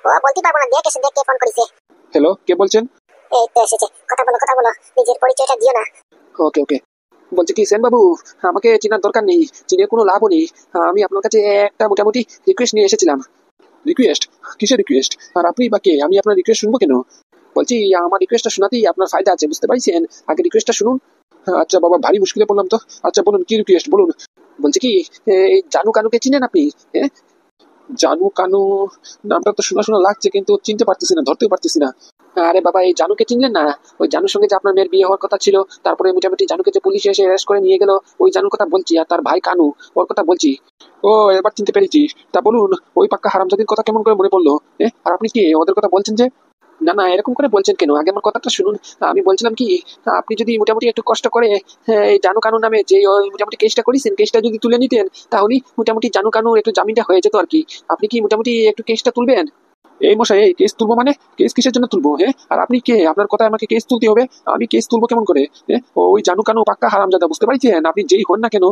ও বলতে পারবো না, দেখ এসে দেখ কে ফোন করেছে। হ্যালো, কে বলছেন? এই তো এসেছে, কথা বলো, নিজের পরিচয়টা দিও না। ওকে ওকে, বলছি কি সেন বাবু, আমাকে চেনার দরকার নেই, চিনে কোনো লাভও নেই। আমি আপনার কাছে একটা মোটামুটি রিকোয়েস্ট নিয়ে এসেছিলাম। রিকোয়েস্ট? কিসের রিকোয়েস্ট? আর আপনি বা কে? আমি আপনার রিকোয়েস্ট শুনবো কেন? বলছি আমার রিকোয়েস্টটা শোনাতেই আপনার ফায়দা আছে, বুঝতে পারছেন? আগে রিকোয়েস্টটা শুনুন। আচ্ছা বাবা, ভারী মুশকিলে পড়লাম তো। আচ্ছা বলুন, কি রিকোয়েস্ট বলুন। বলছি কি, এই জানু কানুকে চিনেন আপনি? হ্যাঁ, জানু কানু নামটা তো শোনা শোনা লাগছে, কিন্তু চিনতে পারতেছি না, ধরতেও পারতেছি না। আরে বাবা, এই জানুকে চিনলেন না? ওই জানুর সঙ্গে যে আপনার মেয়ের বিয়ে হওয়ার কথা ছিল, তারপরে মোটামুটি জানুকে যে পুলিশ এসে অ্যারেস্ট করে নিয়ে গেল, ওই জানুর কথা বলছি। আর তার ভাই কানু, ওর কথা বলছি। ও, এবার চিনতে পেরেছি। তা বলুন, ওই পাক্কা হারামজাদির কথা কেমন করে মনে পড়লো? আর আপনি কি ওদের কথা বলছেন যে? না না, এরকম করে বলছেন কেন? আগে আমার কথাটা শুনুন। আমি বলছিলাম কি, আপনি যদি মোটামুটি একটু কষ্ট করে এই জানু কানু নামে যে ওই মোটামুটি কেসটা করেছেন, কেসটা যদি তুলে নিতেন, তাহলে মোটামুটি জানু কানুর একটু জামিনটা হয়ে যেত আর কি। আপনি কি মোটামুটি একটু কেসটা তুলবেন? এই মশাই, এই কেস তুলবো মানে? কেস কিসের জন্য তুলবো? আর আপনি কে? আপনার কথায় আমাকে কেস তুলতে হবে? আমি কেস তুলবো কেমন করে? ওই জানু কানু পাক্কা হারামজাদা, বুঝতে পারছেন? আপনি যেই হন না কেন,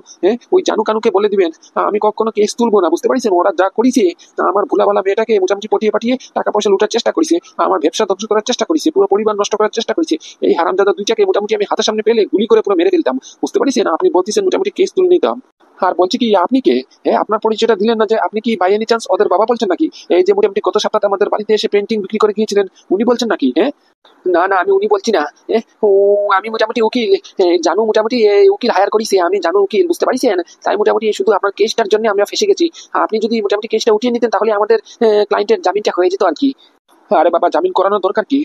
ওই জানু কানুকে বলে দিবেন আমি কখনো কেস তুলবো না, বুঝতে পারছেন? ওরা যা করেছে, আমার ভুলাবালা মেয়েটাকে মোটামুটি পটিয়ে পাঠিয়ে টাকা পয়সা লুটার চেষ্টা করেছে, আমার ব্যবসা ধ্বংস করার চেষ্টা করেছে, পুরো পরিবার নষ্ট করার চেষ্টা করেছে। এই হারামজাদা দুইটাকে মোটামুটি আমি হাতের সামনে পেলে গুলি করে পুরো মেরে ফেলতাম, বুঝতে পারছেন? আপনি বলতেছেন মোটামুটি কেস তুলে নিতাম। আর বলছি কি, আপনি কে? আপনার পরিচয়টা দিলেন না যে। আপনি কি বাই এনি চান্স ওদের বাবা বলছেন নাকি? এই যে মোটামুটি গত সপ্তাহে আমাদের বাড়িতে এসে পেন্টিং বিক্রি করে গিয়েছিলেন, উনি বলছেন নাকি? না না, আমি উনি বলছি না। ও, আমি মোটামুটি উকিল। জানু মোটামুটি উকিল হায়ার করিছে, আমি জানু উকিল, বুঝতে পারছেন? তাই মোটামুটি শুধু আপনার কেসটার জন্য আমরা ফেসে গেছি। আপনি যদি মোটামুটি কেসটা উঠিয়ে নিতেন, তাহলে আমাদের ক্লায়েন্টের জামিনটা হয়ে যেত আর কি। আরে বাবা, জামিন করানোর দরকার কি?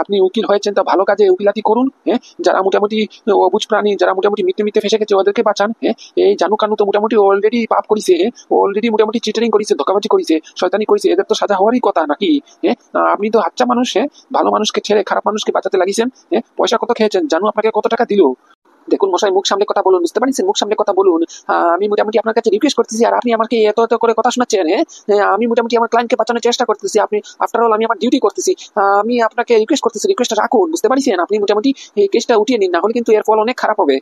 আপনি উকিল হয়েছেন, তা ভালো কাজে উকিলাতি করুন। যারা মোটামুটি অবুঝ প্রাণী, যারা মোটামুটি মিথ্যে মিথ্যে ফেসে গেছে, ওদেরকে বাঁচান। এই জানু কানু তো মোটামুটি অলরেডি পাপ করিছে, অলরেডি মোটামুটি চিটারিং করিছে, ধোকাবাজি করিছে, শয়তানি করিছে, এদের তো সাজা হওয়ারই কথা নাকি? আপনি তো আচ্ছা মানুষ, ভালো মানুষকে ছেড়ে খারাপ মানুষকে বাঁচাতে লাগিয়েছেন। পয়সা কত খেয়েছেন? জানু আপনাকে কত টাকা দিল? দেখুন মশাই, মুখ সামলে কথা বলুন, বুঝতে পারছেন? মুখ সামলে কথা বলুন। আমি মোটামুটি আপনার কাছে রিকোয়েস্ট করতেছি, আর আপনি আমাকে এত এত করে কথা শোনাচ্ছেন। আমি মোটামুটি আমার ক্লায়েন্টকে বাঁচানোর চেষ্টা করতেছি। আপনি, আফটার অল, আমি আমার ডিউটি করতেছি। আমি আপনাকে রিকোয়েস্ট করতেছি, রিকোয়েস্টটা রাখুন, বুঝতে পারছেন? আপনি মোটামুটি এই কেসটা উঠিয়ে নিন, না হলে কিন্তু এর ফল অনেক খারাপ হবে।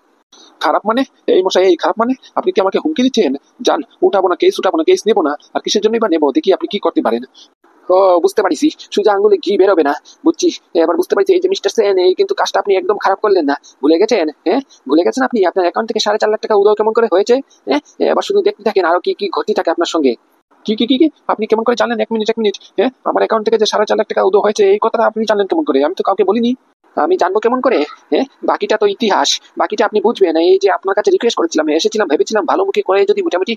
খারাপ মানে? এই মশাই, এই খারাপ মানে? আপনি কি আমাকে হুমকি দিচ্ছেন? যান, উঠাবো না কেস, উঠাবো না কেস, নেবো না। আর কিসের জন্যই বা নেবো? দেখি আপনি কি করতে পারেন। ও, বুঝতে পারছি, সোজা আঙ্গুলে ঘি বেরোবে না, বুঝছি। এবার বুঝতে পারছি, এই যে মিস্টার সেন, এই কিন্তু কাজটা আপনি একদম খারাপ করলেন না। ভুলে গেছেন? ভুলে গেছেন আপনি? আপনার অ্যাকাউন্ট থেকে 4.5 লাখ টাকা উদয় কেমন করে হয়েছে? এবার শুধু দেখতে থাকেন আরো কি কি ঘটি থাকে আপনার সঙ্গে। কি কি কি কি? আপনি কেমন করে জানলেন? এক মিনিট এক মিনিট। আমার অ্যাকাউন্ট থেকে যে 4.5 লাখ টাকা উদয় হয়েছে, এই কথাটা আপনি জানলেন কেমন করে? আমি তো কাউকে বলিনি। আমি জানবো কেমন করে? বাকিটা তো ইতিহাস, বাকিটা আপনি বুঝবেন। এই যে আপনার কাছে রিকোয়েস্ট করেছিলাম, এসেছিলাম, ভেবেছিলাম ভালো মুখে করে যদি মোটামুটি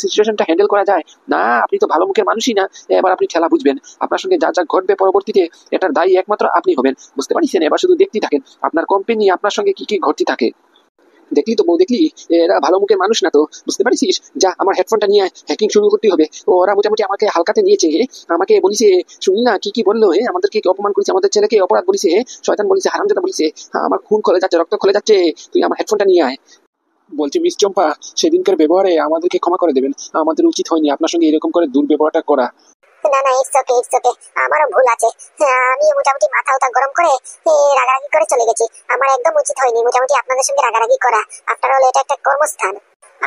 সিচুয়েশনটা হ্যান্ডেল করা যায়। না, আপনি তো ভালো মুখের মানুষই না। এবার আপনি খেলা বুঝবেন। আপনার সঙ্গে যা যা ঘটবে পরবর্তীতে, এটার দায়ী একমাত্র আপনি হবেন, বুঝতে পারছেন? এবার শুধু দেখতেই থাকেন আপনার কোম্পানি আপনার সঙ্গে কি কি ঘটতে থাকে। দেখলি তো বউ, দেখলি? এরা ভালো মুখের মানুষ না তো, বুঝতে পারছিস? যা, আমার হেডফোনটা নিয়ে হ্যাকিং শুরু করতে হবে। ওরা মোটামুটি আমাকে হালকাতে নিয়েছে। আমাকে বলিছে, শুনলি না কি কি বললো? আমাদেরকে কি অপমান করেছে, আমাদের ছেলেকে অপরাধ বলিছে, শয়তান বলিছে, হারামজাদা বলিছে। আমার খুন খলে যাচ্ছে, রক্ত খলে যাচ্ছে। তুই আমার হেডফোনটা নিয়ে আয়। বলছি মিস চম্পা, সেদিনকার ব্যবহারে আমাদেরকে ক্ষমা করে দেবেন। আমাদের উচিত হয়নি আপনার সঙ্গে এরকম করে দুর্ব্যবহারটা করা। না না, ইটস ওকে, ইটস ওকে, আমারও ভুল আছে। আমি মোটামুটি মাথা উঠা গরম করে রাগারাগি করে চলে গেছি। আমার একদম উচিত হয়নি মোটামুটি আপনাদের সঙ্গে রাগারাগি করা। আফটার অল, এটা একটা কর্মস্থান।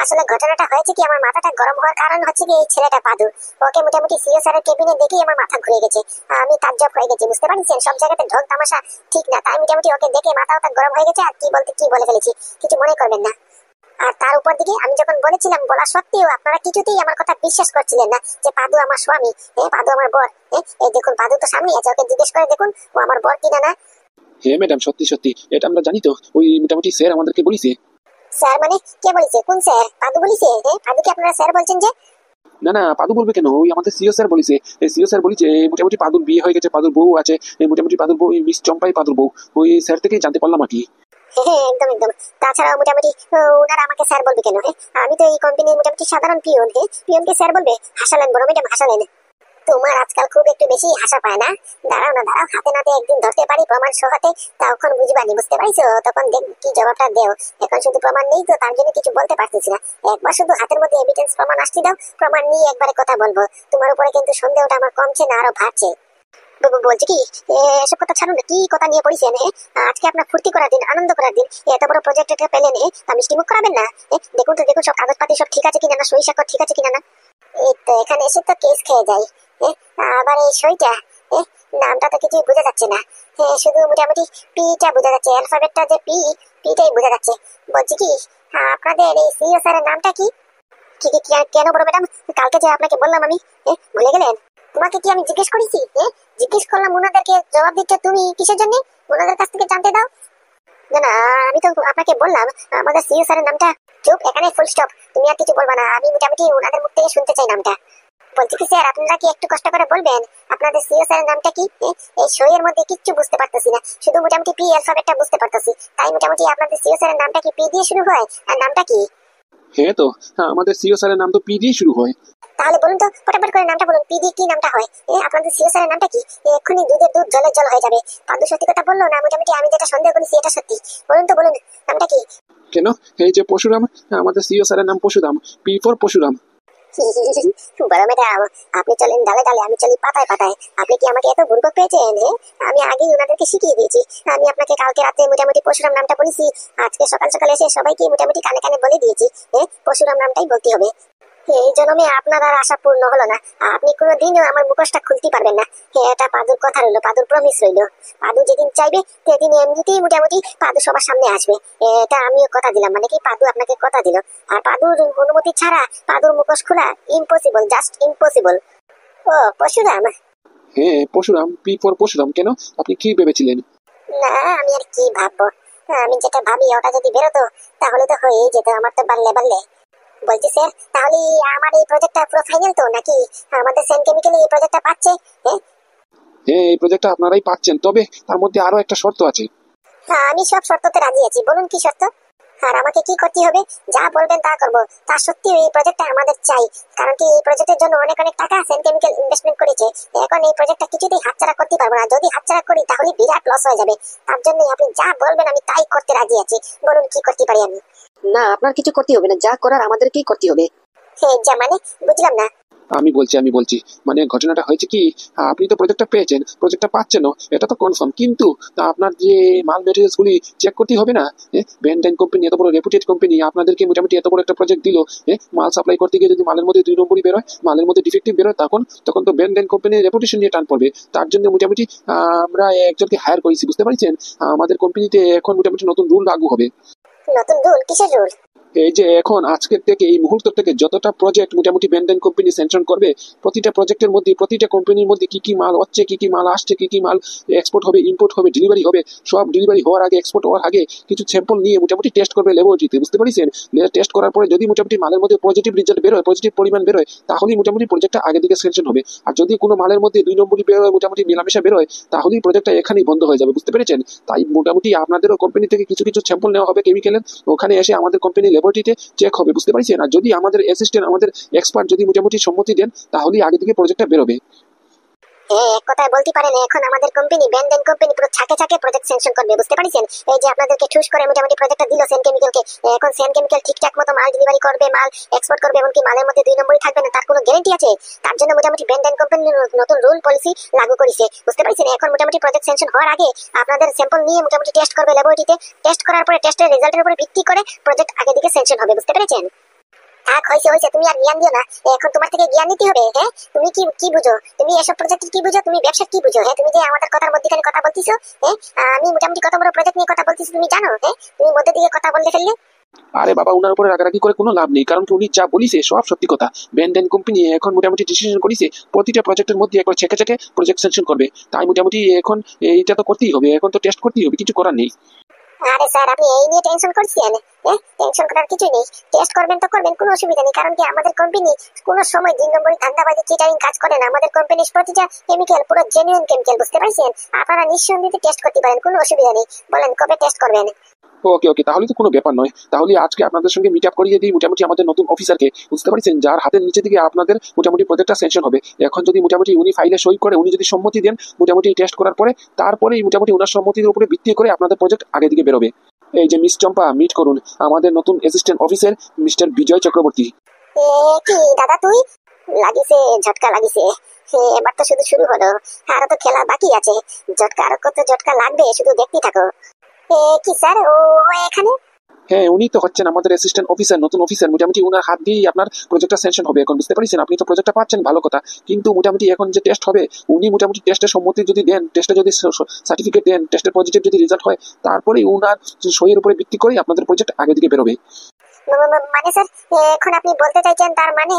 আসলে ঘটনাটা হয়েছে কি, আমার মাথাটা গরম হওয়ার কারণ হচ্ছে কি, এই ছেলেটা পাদু, ওকে মোটামুটি সিও স্যারের কেবিনে দেখেই আমার মাথা ঘুরে গেছে। আমি তাজ্জব হয়ে গেছি, বুঝতে পারছেন? সব জায়গাতে ঢং তামাশা ঠিক না, তাই মোটামুটি ওকে দেখে মাথা গরম হয়ে গেছে। আর কি বলতে কি বলে ফেলেছি, কিছু মনে করবেন না। আর তার উপর দিকে আমি যখন বলেছিলাম, বলা সত্ত্বেও আপনারা কিছুতেই আমার কথা বিশ্বাস করছিলেন না যে পাদু আমার স্বামী, পাদু আমার বর। এই দেখুন, পাদু তো সামনে আছে, ওকে জিজ্ঞেস করে দেখুন ও আমার বর কিনা না। ম্যাডাম, সত্যি সত্যি এটা আমরা জানি তো। ওই মোটামুটি স্যার আমাদেরকে বলিছে। স্যার মানে? কে বলিছে? কোন স্যার? পাদু বলিছে? পাদুকে আপনারা স্যার বলছেন যে? না না, পাদু বলবে কেন? ওই আমাদের সিও স্যার বলিছে। সিও স্যার বলিছে মোটামুটি পাদুর বিয়ে হয়ে গেছে, পাদুর বউ আছে। মোটামুটি পাদুর বউ মিস চম্পাই পাদুর বউ। ওই স্যার থেকেই জানতে পারলাম আর কি। হ্যাঁ, একদম একদম। তাছাড়া মোটামুটি ওনারা আমাকে স্যার বলবে কেন? আমি তো এই কোম্পানির মোটামুটি সাধারণ পিয়ন। পিয়নকে স্যার বলবে? হাসালেন বড় ম্যাডাম, হাসালেন। তোমার আজকাল খুব একটু বেশি হাসা পায় না? দাঁড়াও না, দাঁড়াও, হাতে নাতে একদিন ধরতে পারি প্রমাণ সহাতে, তখন বুঝবানি, বুঝতে পারছো? তখন দেখ কি জবাবটা দেও। এখন শুধু প্রমাণ নেই তো, তার জন্য কিছু বলতে পারতেছি না। একবার শুধু হাতের মধ্যে এভিডেন্স প্রমাণ আসতে দাও, প্রমাণ নিয়ে একবারে কথা বলবো। তোমার উপরে কিন্তু সন্দেহটা আমার কমছে না, আরো বাড়ছে। বলছি কি, এসব কথা ছাড়ুন না, কি কথা নিয়ে পড়িছেন? আজকে আপনার ফুর্তি করার দিন, আনন্দ করার দিন। এত বড় প্রজেক্ট এটা পেলেন, তা মিষ্টি মুখ করাবেন না? দেখুন তো, দেখুন সব কাগজপাতি সব ঠিক আছে কিনা, না সই স্বাক্ষর ঠিক আছে কিনা না। এই তো এখানে এসে তো কেস খেয়ে যাই। আবার এই সইটা এ, নামটা তো কিছুই বোঝা যাচ্ছে না। শুধু মোটামুটি পিটা বোঝা যাচ্ছে, অ্যালফাবেটটা যে পিটাই বোঝা যাচ্ছে। বলছি কি, আপনাদের এই সিও স্যারের নামটা কি? কেন বড় ম্যাডাম, কালকে যে আপনাকে বললাম আমি, ভুলে গেলেন? তোমাকে কি আমি জিজ্ঞেস করেছি? জিজ্ঞেস করলাম ওনাদেরকে, জবাব দিচ্ছে তুমি কিসের জন্য? ওনাদের কাছ থেকে জানতে দাও। না না, আমি তো আপনাকে বললাম আমাদের সিও স্যারের নামটা। চুপ, এখানে ফুল স্টপ। তুমি আর কিছু বলবা না, আমি মোটামুটি ওনাদের মুখ থেকে শুনতে চাই নামটা। বলছি কি স্যার, আপনারা কি একটু কষ্ট করে বলবেন আপনাদের সিও স্যারের নামটা কি? এই সইয়ের মধ্যে কিচ্ছু বুঝতে পারতেছি না, শুধু মোটামুটি পি অ্যালফাবেটটা বুঝতে পারতেছি। তাই মোটামুটি আপনাদের সিও স্যারের নামটা কি পি দিয়ে শুরু হয়? আর নামটা কি? হ্যাঁ তো, আমাদের সিও স্যারের নাম তো পি দিয়ে শুরু হয়। তাহলে বলুন তো, ফটাফট করে নামটা বলুন, পি দিয়ে কি নামটা হয়? আপনাদের সিও স্যারের নামটা কি? এক্ষুনি দুধের দুধ জলের জল হয়ে যাবে। পাদু সত্যি কথা বললো না, মোটামুটি আমি যেটা সন্দেহ করেছি এটা সত্যি। বলুন তো, বলুন নামটা কি? কেন, এই যে পরশুরাম, আমাদের সিও স্যারের নাম পরশুরাম, পি ফর পরশুরাম। বড় ম্যাডাম, আপনি চলেন ডালে ডালে, আমি চলি পাতায় পাতায়। আপনি কি আমাকে এত বুর্বক পেয়েছেন? আমি আগেই ওনাদেরকে শিখিয়ে দিয়েছি। আমি আপনাকে কালকে রাতে মোটামুটি পরশুরাম নামটা বলেছি, আজকে সকাল সকাল এসে সবাইকে মোটামুটি কানে কানে বলে দিয়েছি পরশুরাম নামটাই বলতে হবে। এই জন্মে আপনার আর আশা পূর্ণ হলো না। আপনি কোনোদিনও আমার মুখোশটা খুলতে পারবেন না। এটা পাদুর কথা রইলো, পাদুর প্রমিস রইলো। পাদু যেদিন চাইবে সেদিন এমনিতেই মোটামুটি পাদু সবার সামনে আসবে। এটা আমিও কথা দিলাম, মানে কি পাদু আপনাকে কথা দিল। আর পাদুর অনুমতি ছাড়া পাদুর মুখোশ খোলা ইম্পসিবল, জাস্ট ইম্পসিবল। ও পরশুরাম? হ্যাঁ পরশুরাম, পি ফর পরশুরাম। কেন, আপনি কি ভেবেছিলেন? না, আমি আর কি ভাববো। আমি যেটা ভাবি ওটা যদি বেরোতো তাহলে তো হয়েই যেত আমার, তো বাল্লে বাল্লে। বলছি স্যার, তাহলে আমার এই প্রজেক্টটা পুরো ফাইনাল তো, নাকি আমাদের সেন কেমিক্যাল এই প্রজেক্টটা পাচ্ছে? হ্যাঁ, এই প্রজেক্টটা আপনারাই পাচ্ছেন, তবে তার মধ্যে আরো একটা শর্ত আছে। আমি সব শর্ততে রাজি আছি, বলুন কি শর্ত? আর আমাকে কি করতে হবে? যা বলবেন তা করবো। তা সত্যি এই প্রজেক্টটা আমাদের চাই, কারণ কি এই প্রজেক্টের জন্য অনেক অনেক টাকা সেন কেমিক্যাল ইনভেস্টমেন্ট করেছে। এখন এই প্রজেক্টটা কিছুতেই হাতছাড়া করতে পারবো না। যদি হাতছাড়া করি তাহলে বিরাট লস হয়ে যাবে। তার জন্য আপনি যা বলবেন আমি তাই করতে রাজি আছি। বলুন কি করতে পারি আমি? না, আপনার কিছু করতে হবে না, যা করার আমাদেরকেই করতে হবে। যা মানে, বুঝলাম না। আমি বলছি মানে ঘটনাটা হয়েছে কি, আপনি তো প্রজেক্টটা পেয়েছেন, প্রজেক্টটা পাচ্ছেনও, এটা তো কনফার্ম, কিন্তু আপনার যে মাল মেটেরিয়ালস গুলি চেক করতে হবে না। ভ্যানটাইন কোম্পানি এত বড় রেপুটেড কোম্পানি আপনাদেরকে মোটামুটি এত বড় একটা প্রজেক্ট দিল। মাল সাপ্লাই করতে গিয়ে যদি মালের মধ্যে 2 নম্বরই বেরোয়, মালের মধ্যে ডিফেক্টিভ বেরোয়, তখন তো ভ্যানটাইন কোম্পানির রেপুটেশন নিয়ে টান পড়বে। তার জন্য মোটামুটি আমরা একজনকে হায়ার করেছি, বুঝতে পারছেন। আমাদের কোম্পানিতে এখন মোটামুটি নতুন রুল লাগু হবে। নতুন রুল? কিসের রুল? এই যে এখন আজকের থেকে, এই মুহূর্ত থেকে যতটা প্রজেক্ট মোটামুটি ব্যান্ডেন কোম্পানি স্যাংশন করবে, প্রতিটা প্রজেক্টের মধ্যে, প্রতিটা কোম্পানির মধ্যে কি কি মাল হচ্ছে, কি কি মাল আসছে, কি কি মাল এক্সপোর্ট হবে, ইম্পোর্ট হবে, ডেলিভারি হবে, সব ডেলিভারি হওয়ার আগে, এক্সপোর্ট হওয়ার আগে কিছু স্যাম্পল নিয়ে মোটামুটি টেস্ট করবে ল্যাবরেটরিতে, বুঝতে পারছেন। টেস্ট করার পরে যদি মোটামুটি মালের মধ্যে পজিটিভ রেজাল্ট বেরোয়, পজিটিভ পরিমাণ বেরোয়, তাহলেই মোটামুটি প্রজেক্টটা আগে দিকে স্যাংশন হবে। আর যদি কোনো মালের মধ্যে 2 নম্বরই বেরোয়, মোটামুটি মেলামেশা বেরোয়, তাহলেই প্রজেক্টটা এখানেই বন্ধ হয়ে যাবে, বুঝতে পেরেছেন। তাই মোটামুটি আপনাদেরও কোম্পানি থেকে কিছু কিছু স্যাম্পল নেওয়া হবে কেমিক্যালের, ওখানে এসে আমাদের কোম্পানি ল্যাবরেটরিতে চেক হবে, বুঝতে পারছেন। আর যদি আমাদের অ্যাসিস্ট্যান্ট, আমাদের এক্সপার্ট যদি মোটামুটি সম্মতি দেন, তাহলেই আগে থেকে প্রজেক্টটা বেরোবে। এক কথায় বলতে পারেন এখন আমাদের কোম্পানি ব্যান্ডেন কোম্পানি পুরো ছাকে ছাকে প্রজেক্ট স্যাংশন করবে, বুঝতে পারছেন। এই যে আপনাদেরকে ঠুস করে মোটামুটি প্রজেক্টটা দিল সেন কেমিক্যালকে, এখন সেন কেমিক্যাল ঠিকঠাক মতো মাল ডেলিভারি করবে, মাল এক্সপোর্ট করবে, এমনকি মালের মধ্যে 2 নম্বরই থাকবে না, তার কোনো গ্যারান্টি আছে? তার জন্য মোটামুটি ব্যান্ডেন কোম্পানি নতুন রুল পলিসি লাগু করেছে, বুঝতে পারছেন। এখন মোটামুটি প্রজেক্ট স্যাংশন হওয়ার আগে আপনাদের স্যাম্পল নিয়ে মোটামুটি টেস্ট করবে ল্যাবরেটরিতে। টেস্ট করার পরে টেস্টের রেজাল্টের উপর ভিত্তি করে প্রজেক্ট আগে দিকে স্যাংশন হবে, বুঝতে পেরেছেন। থাক, হয়েছে, তুমি আর জ্ঞান দিও না। এখন তোমার থেকে জ্ঞান নিতে হবে। তুমি কি বুঝো? তুমি এসব প্রজেক্টের কি বুঝো? তুমি ব্যবসার কি বুঝো? তুমি যে আমাদের কথার মধ্যখানে কথা বলতিছো, আমি মোটামুটি কত বড় প্রজেক্ট নিয়ে কথা বলতিছি তুমি জানো? তুমি মধ্যে দিকে কথা বলতে ফেললে। আরে বাবা, উনার উপরে রাগারাগি করে কোনো লাভ নেই, কারণ কি উনি যা বলিছে সব সত্যি কথা। ব্যান্ডেন কোম্পানি এখন মোটামুটি ডিসিশন করেছে প্রতিটা প্রজেক্টের মধ্যে একবার চেকে চেকে প্রজেক্ট স্যাংশন করবে। তাই মোটামুটি এখন এইটা তো করতেই হবে, এখন তো টেস্ট করতেই হবে, কিছু করার নেই। আরে স্যার, আপনি এই নিয়ে টেনশন করছেন? টেনশন করার কিছুই নেই। টেস্ট করবেন তো করবেন, কোনো অসুবিধা নেই। কারণ কি আমাদের কোম্পানি কোনো সময় 2 নম্বরই ধান্দাবাজি চিটারিং কাজ করে না। আমাদের কোম্পানির প্রতিটা কেমিক্যাল পুরো জেনুইন কেমিক্যাল, বুঝতে পারছেন। আপনারা নিঃসন্দেহে টেস্ট করতে পারেন, কোনো অসুবিধা নেই। বলেন কবে টেস্ট করবেন? ওকে, তাহলে তো কোনো ব্যাপার নয়। তাহলে আজকে আপনাদের সঙ্গে মিট আপ করিয়ে দিই মোটামুটি আমাদের নতুন অফিসারকে, বুঝতে পারছেন, যার হাতের নিচে থেকে আপনাদের মোটামুটি প্রজেক্টটা স্যাংশন হবে। এখন যদি মোটামুটি উনি ফাইলে সই করে, উনি যদি সম্মতি দেন মোটামুটি টেস্ট করার পরে, তারপরেই মোটামুটি ওনার সম্মতির উপরে ভিত্তি করে আপনাদের প্রজেক্ট আগে দিকে বেরোবে। এই যে মিস চম্পা, মিট করুন আমাদের নতুন অ্যাসিস্ট্যান্ট অফিসার মিস্টার বিজয় চক্রবর্তী। কি দাদা তুই? লাগিছে, ঝটকা লাগিছে। এবার তো শুধু শুরু হলো, আরো তো খেলা বাকি আছে। ঝটকা, আরো কত ঝটকা লাগবে, শুধু দেখতে থাকো। কি স্যার, ও এখানে? হ্যাঁ, উনি তো হচ্ছেন আমাদের অ্যাসিস্ট্যান্ট অফিসার, নতুন অফিসার। মোটামুটি উনার হাত দিয়েই আপনার প্রজেক্টটা স্যাংশন হবে। এখন বুঝতে পারছেন, আপনি তো প্রজেক্টটা পাচ্ছেন, ভালো কথা। কিন্তু মোটামুটি এখন যে টেস্ট হবে, উনি মোটামুটি টেস্টের সম্মতি যদি দেন, টেস্টে যদি সার্টিফিকেট দেন, টেস্টের পজিটিভ যদি রেজাল্ট হয়, তারপরেই উনার সইয়ের উপরে ভিত্তি করেই আপনাদের প্রজেক্ট আগে দিকে বেরোবে। মানে স্যার, এখন আপনি বলতে চাইছেন তার মানে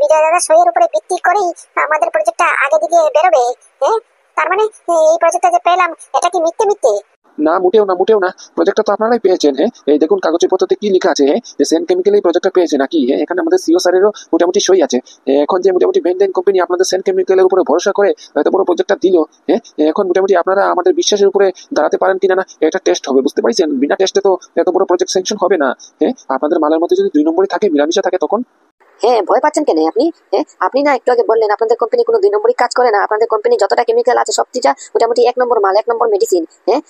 বিজয় দাদা সইয়ের উপরে ভিত্তি করেই আমাদের প্রজেক্টটা আগে দিকে বেরোবে? হ্যাঁ, তার মানে এই প্রজেক্টটা যে পেলাম এটা কি মিথ্যে মিথ্যে? না, মোটেও না, মোটেও না। প্রজেক্টটা তো আপনারাই পেয়েছেন। হ্যাঁ, এই দেখুন কাগজের পত্রতে কি লেখা আছে, হ্যাঁ, যে সেন কেমিক্যাল এই প্রজেক্টটা পেয়েছে নাকি। হ্যাঁ, এখানে আমাদের সিও স্যারেরও মোটামুটি সই আছে। এখন যে মোটামুটি বেন্ডেন কোম্পানি আপনাদের সেন কেমিক্যালের উপরে ভরসা করে এত বড় প্রজেক্টটা দিল, হ্যাঁ, এখন মোটামুটি আপনারা আমাদের বিশ্বাসের উপরে দাঁড়াতে পারেন কিনা না এটা টেস্ট হবে, বুঝতে পারছেন। বিনা টেস্টে তো এত বড় প্রজেক্ট স্যাংশন হবে না। হ্যাঁ, আপনাদের মালের মধ্যে যদি 2 নম্বরই থাকে, মিলামিশা থাকে, তখন হ্যাঁ, ভয় পাচ্ছেন কেন আপনি? হ্যাঁ, আপনি না একটু আগে বললেন আপনাদের কোম্পানি কোনো 2 নম্বরই কাজ করে না, আপনাদের কোম্পানি যতটা কেমিক্যাল আছে সবটিটা মোটামুটি 1 নম্বর মাল, 1 নম্বর মেডিসিন। হ্যাঁ,